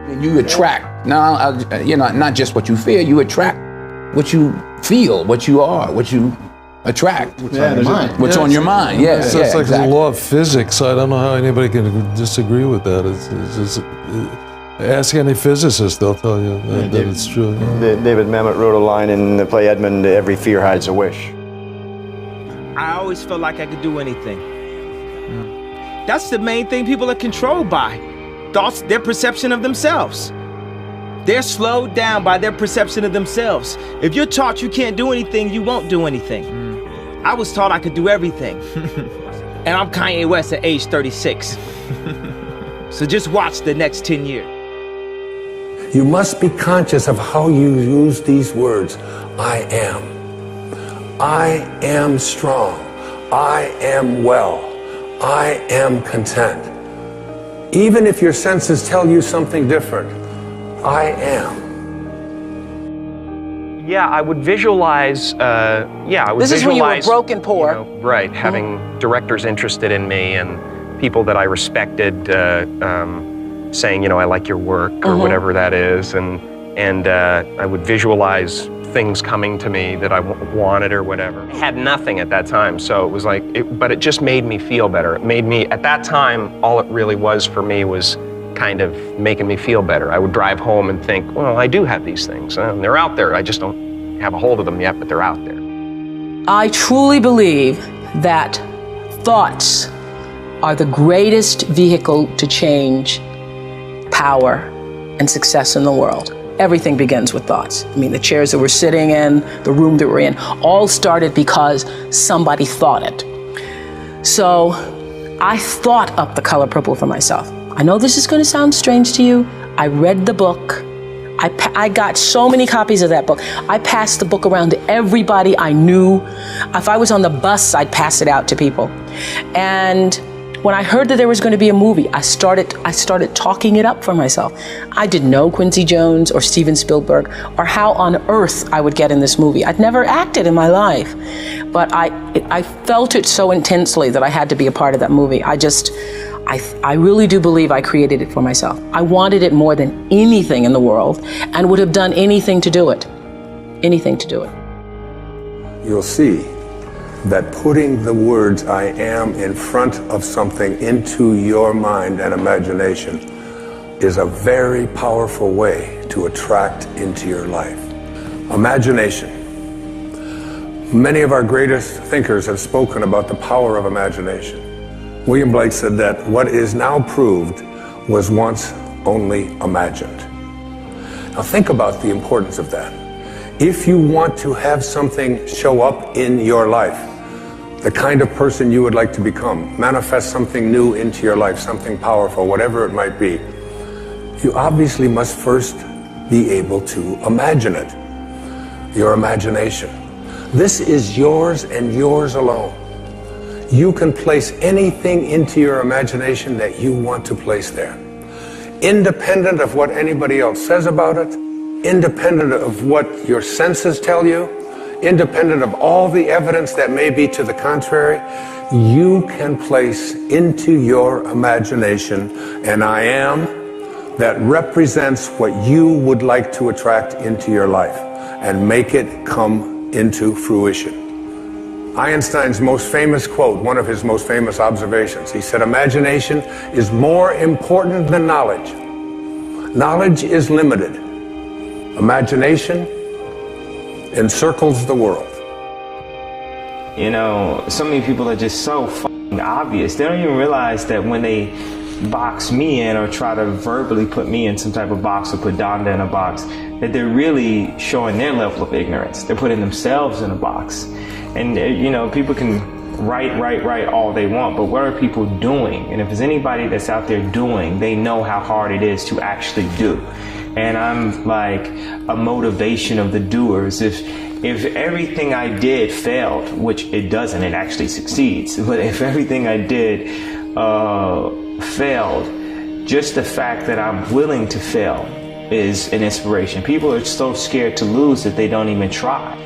You attract, not just what you fear, you attract what you feel, what you are, what you attract. What's on your mind. What's on your mind, It's like exactly. The law of physics. I don't know how anybody can disagree with that. It's just, ask any physicist, they'll tell you that it's true. David Mamet wrote a line in the play Edmund, every fear hides a wish. I always felt like I could do anything. That's the main thing people are controlled by. Thoughts, their perception of themselves. They're slowed down by their perception of themselves. If you're taught you can't do anything, you won't do anything. I was taught I could do everything. And I'm Kanye West at age 36. So just watch the next 10 years. You must be conscious of how you use these words. I am. I am strong. I am well. I am content. Even if your senses tell you something different, I am. Yeah, I would visualize, This is when you were broke and poor. Right, having directors interested in me and people that I respected saying, I like your work or whatever that is. And I would visualize things coming to me that I wanted or whatever. I had nothing at that time, so it was like, but it just made me feel better. It made me, at that time, all it really was for me was kind of making me feel better. I would drive home and think, well, I do have these things. They're out there. I just don't have a hold of them yet, but they're out there. I truly believe that thoughts are the greatest vehicle to change power and success in the world. Everything begins with thoughts. I mean, the chairs that we're sitting in, the room that we're in, all started because somebody thought it. So I thought up The Color Purple for myself. I know this is going to sound strange to you. I read the book. I got so many copies of that book. I passed the book around to everybody I knew. If I was on the bus, I'd pass it out to people. And when I heard that there was going to be a movie, I started talking it up for myself. I didn't know Quincy Jones or Steven Spielberg or how on earth I would get in this movie. I'd never acted in my life, but I felt it so intensely that I had to be a part of that movie. I really do believe I created it for myself. I wanted it more than anything in the world and would have done anything to do it. Anything to do it. You'll see that putting the words I am in front of something into your mind and imagination is a very powerful way to attract into your life. Imagination. Many of our greatest thinkers have spoken about the power of imagination. William Blake said that what is now proved was once only imagined. Now think about the importance of that. If you want to have something show up in your life, the kind of person you would like to become, manifest something new into your life, something powerful, whatever it might be, you obviously must first be able to imagine it. Your imagination. This is yours and yours alone. You can place anything into your imagination that you want to place there. Independent of what anybody else says about it, independent of what your senses tell you, independent of all the evidence that may be to the contrary, you can place into your imagination an I am that represents what you would like to attract into your life and make it come into fruition. Einstein's most famous quote, one of his most famous observations, he said, imagination is more important than knowledge. Knowledge is limited. Imagination encircles the world. So many people are just so fucking obvious. They don't even realize that when they box me in or try to verbally put me in some type of box or put Donda in a box, that they're really showing their level of ignorance. They're putting themselves in a box. And, people can write all they want, but what are people doing? And if there's anybody that's out there doing, they know how hard it is to actually do. And I'm like a motivation of the doers. If everything I did failed, which it doesn't, it actually succeeds. But if everything I did failed, just the fact that I'm willing to fail is an inspiration. People are so scared to lose that they don't even try.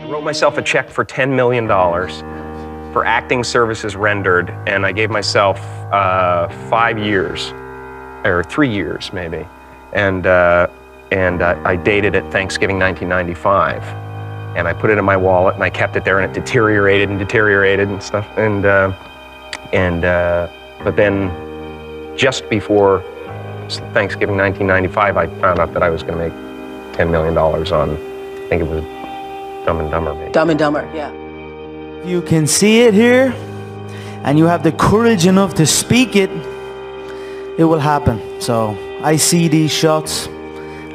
I wrote myself a check for $10 million for acting services rendered, and I gave myself 5 years or 3 years maybe, and I dated it Thanksgiving 1995, and I put it in my wallet and I kept it there, and it deteriorated and stuff, but then just before Thanksgiving 1995, I found out that I was going to make $10 million on, I think it was Dumb and Dumber. Maybe. Dumb and Dumber, yeah. You can see it here, and you have the courage enough to speak it, it will happen. So I see these shots,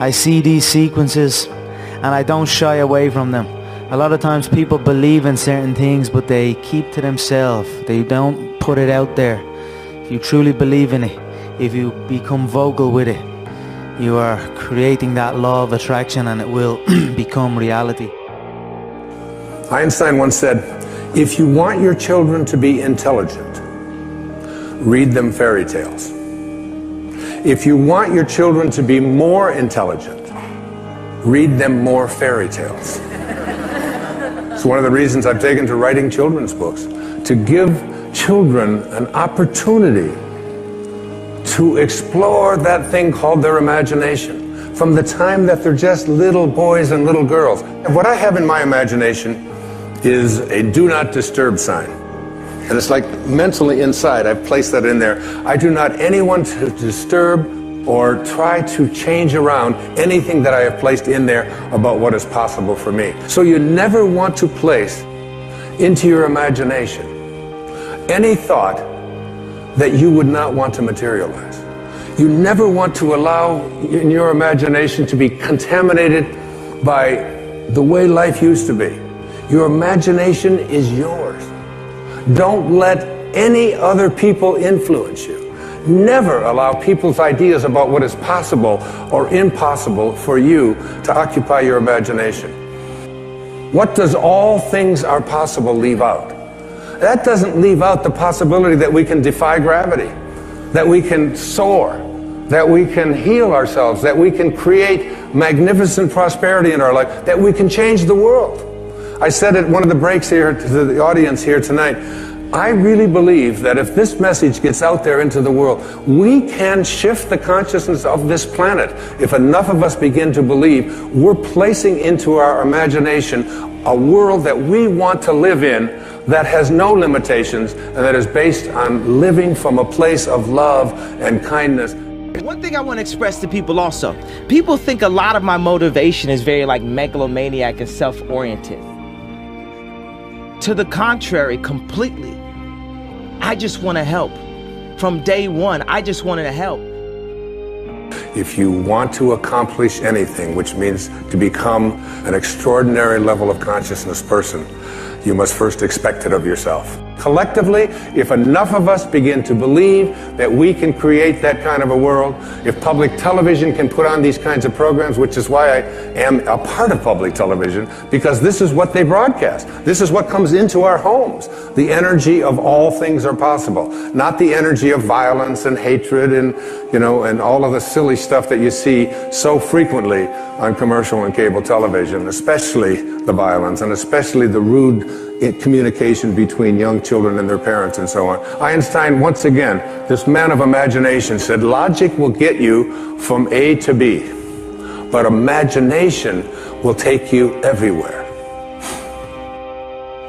I see these sequences, and I don't shy away from them. A lot of times people believe in certain things, but they keep to themselves. They don't put it out there. If you truly believe in it, if you become vocal with it, you are creating that law of attraction, and it will become reality. Einstein once said, if you want your children to be intelligent, read them fairy tales. If you want your children to be more intelligent, read them more fairy tales. It's one of the reasons I've taken to writing children's books, to give children an opportunity to explore that thing called their imagination from the time that they're just little boys and little girls. And what I have in my imagination is a do not disturb sign. And it's like mentally inside, I've placed that in there. I do not anyone to disturb or try to change around anything that I have placed in there about what is possible for me. So you never want to place into your imagination any thought that you would not want to materialize. You never want to allow in your imagination to be contaminated by the way life used to be. Your imagination is yours. Don't let any other people influence you. Never allow people's ideas about what is possible or impossible for you to occupy your imagination. What does all things are possible leave out? That doesn't leave out the possibility that we can defy gravity, that we can soar, that we can heal ourselves, that we can create magnificent prosperity in our life, that we can change the world. I said at one of the breaks here to the audience here tonight, I really believe that if this message gets out there into the world, we can shift the consciousness of this planet. If enough of us begin to believe, we're placing into our imagination a world that we want to live in that has no limitations and that is based on living from a place of love and kindness. One thing I want to express to people also, people think a lot of my motivation is very like megalomaniac and self-oriented. To the contrary, completely. I just want to help. From day one, I just wanted to help. If you want to accomplish anything, which means to become an extraordinary level of consciousness person, you must first expect it of yourself. Collectively, if enough of us begin to believe that we can create that kind of a world, if public television can put on these kinds of programs, which is why I am a part of public television, because this is what they broadcast. This is what comes into our homes. The energy of all things are possible, not the energy of violence and hatred and, and all of the silly stuff that you see so frequently on commercial and cable television, especially the violence and especially the rude communication between young children and their parents and so on. Einstein, once again, this man of imagination, said logic will get you from A to B, but imagination will take you everywhere.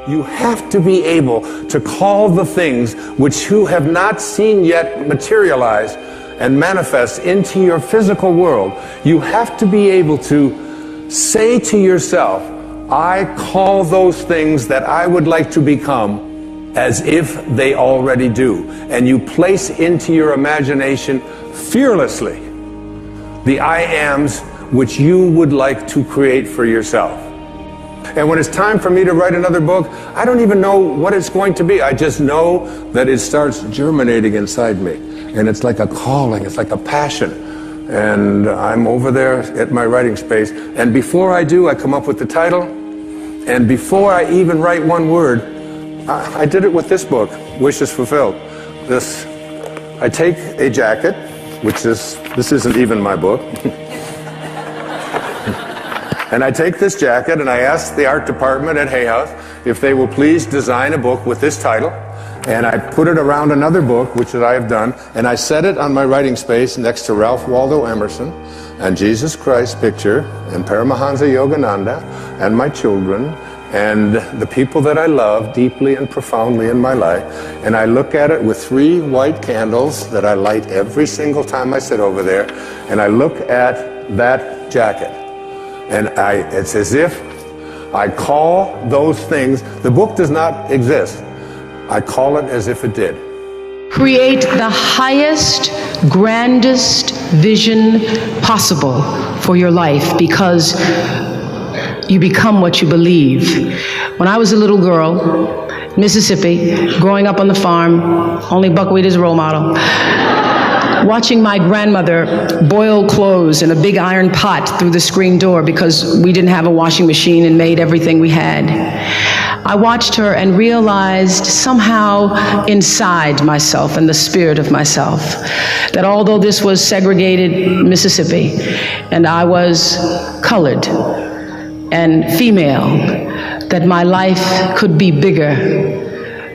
You have to be able to call the things which you have not seen yet materialize and manifest into your physical world. You have to be able to say to yourself, I call those things that I would like to become as if they already do. And you place into your imagination fearlessly the I ams which you would like to create for yourself. And when it's time for me to write another book, I don't even know what it's going to be. I just know that it starts germinating inside me. And it's like a calling, it's like a passion. And I'm over there at my writing space. And before I do, I come up with the title. And before I even write one word, I did it with this book, Wishes Fulfilled. I take a jacket, this isn't even my book. And I take this jacket and I ask the art department at Hay House if they will please design a book with this title. And I put it around another book, which I have done, and I set it on my writing space next to Ralph Waldo Emerson and Jesus Christ picture and Paramahansa Yogananda and my children and the people that I love deeply and profoundly in my life. And I look at it with 3 white candles that I light every single time I sit over there, and I look at that jacket. And it's as if I call those things, the book does not exist. I call it as if it did. Create the highest, grandest vision possible for your life, because you become what you believe. When I was a little girl, Mississippi, growing up on the farm, only buckwheat as a role model, watching my grandmother boil clothes in a big iron pot through the screen door because we didn't have a washing machine and made everything we had. I watched her and realized somehow inside myself and the spirit of myself that although this was segregated Mississippi and I was colored and female, that my life could be bigger,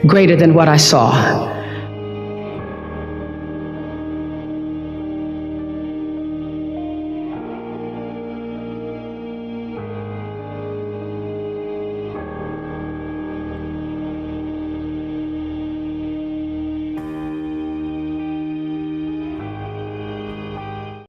greater than what I saw.